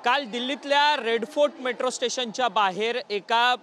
काल दिल्लीतल्या red fort metro स्टेशनच्या बाहेर एका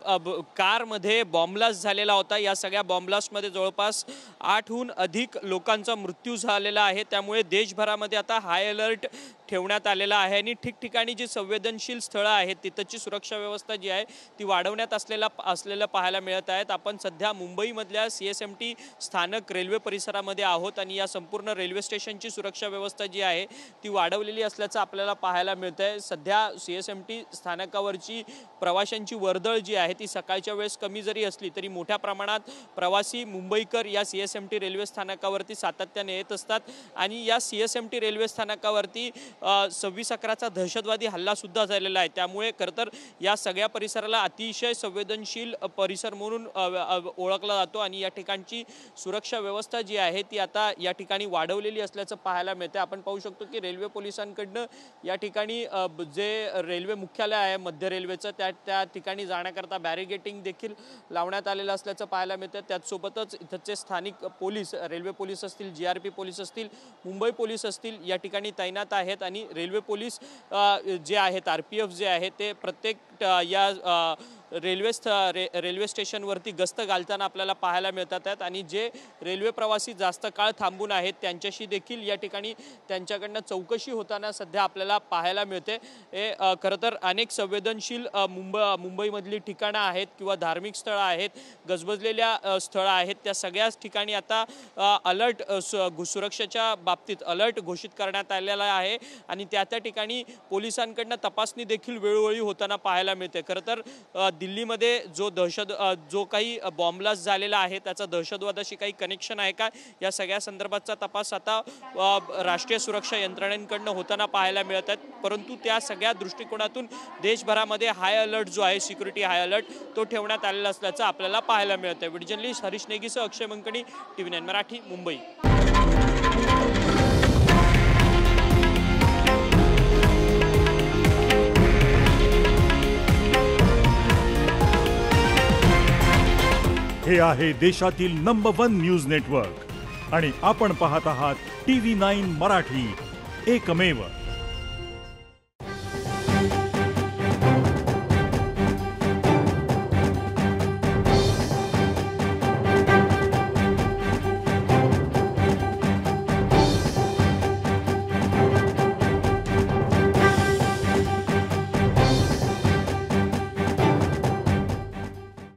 कारमध्ये बॉम्बलास्ट झालेला होता। या सगळ्या बॉम्बलास्टमध्ये जवळपास 8हून अधिक लोकांचा मृत्यू झालेला आहे। त्यामुळे देशभरामध्ये आता हाय अलर्ट ठेवण्यात आलेला आहे आणि ठिकठिकाणी जी संवेदनशील स्थळं आहेत तिथची सुरक्षा व्यवस्था जी आहे ती वाढवण्यात असलेलं पाहायला मिळत आहेत। आपण सध्या मुंबईमधल्या CSMT स्थानक रेल्वे परिसरामध्ये आहोत आणि या संपूर्ण रेल्वे स्टेशनची सुरक्षा व्यवस्था जी आहे ती वाढवलेली असल्याचं आपल्याला पाहायला मिळतंय। सध्या CSMT स्थानकावरची प्रवाशांची वर्दळ जी आहे ती सकाळच्या वेळेस कमी जरी असली तरी मोठ्या प्रमाणात प्रवासी मुंबईकर या CSMT रेल्वे स्थानकावरती सातत्याने येत असतात आणि या CSMT रेल्वे स्थानकावरती 26/11चा दहशतवादी हल्ला सुद्धा झालेला आहे। त्यामुळे खरतर या सगळ्या परिसराला अतिशय संवेदनशील परिसर म्हणून ओळखला जातो आणि या ठिकाणची सुरक्षा व्यवस्था जी आहे ती आता या ठिकाणी वाढवलेली असल्याचं पाहायला मिळते। आपण पाहू शकतो की रेल्वे पोलिसांकडनं या ठिकाणी जे रेल्वे मुख्यालय आहे मध्य रेल्वेचं त्या ठिकाणी जाण्याकरता बॅरिगेटिंग देखील लावण्यात आलेलं असल्याचं पाहायला मिळतं। त्याचसोबतच इथचे स्थानिक पोलीस, रेल्वे पोलीस असतील, GRP पोलीस असतील, मुंबई पोलीस असतील या ठिकाणी तैनात आहेत आणि रेल्वे पोलीस जे आहेत RPF जे आहे ते प्रत्येक या रेल्वे स्टेशनवरती गस्त घालताना आपल्याला पाहायला मिळतात आणि जे रेल्वे प्रवासी जास्त काळ थांबून आहेत त्यांच्याशी देखील या ठिकाणी त्यांच्याकडनं चौकशी होताना सध्या आपल्याला पाहायला मिळते। हे खरतर अनेक संवेदनशील मुंबईमधली ठिकाणं आहेत किंवा धार्मिक स्थळं आहेत, गजबजलेल्या स्थळं आहेत, त्या सगळ्याच ठिकाणी आता अलर्ट सुरक्षेच्या बाबतीत अलर्ट घोषित करण्यात आलेला आहे आणि त्या ठिकाणी पोलिसांकडनं तपासणी देखील वेळोवेळी होताना पाहायला मिळते। खरतर दिल्लीमध्ये जो काही बॉम्बलास्ट झालेला आहे त्याचा दहशतवादाशी काही कनेक्शन आहे का या सगळ्या संदर्भातचा तपास आता राष्ट्रीय सुरक्षा यंत्रणेकडनं होताना पाहायला मिळत आहे। परंतु त्या सगळ्या दृष्टिकोनातून देशभरामध्ये हाय अलर्ट जो आहे, सिक्युरिटी हाय अलर्ट तो ठेवण्यात आलेला असल्याचं आपल्याला पाहायला मिळत आहे। व्हिडिओ जर्नलिस्ट हरीश नेगीसह अक्षय मंकणी, TV9 मराठी, मुंबई। हे आहे देशातील नंबर 1 न्यूज नेटवर्क आणि आपण पाहत आहात TV9 मराठी, एकमेव।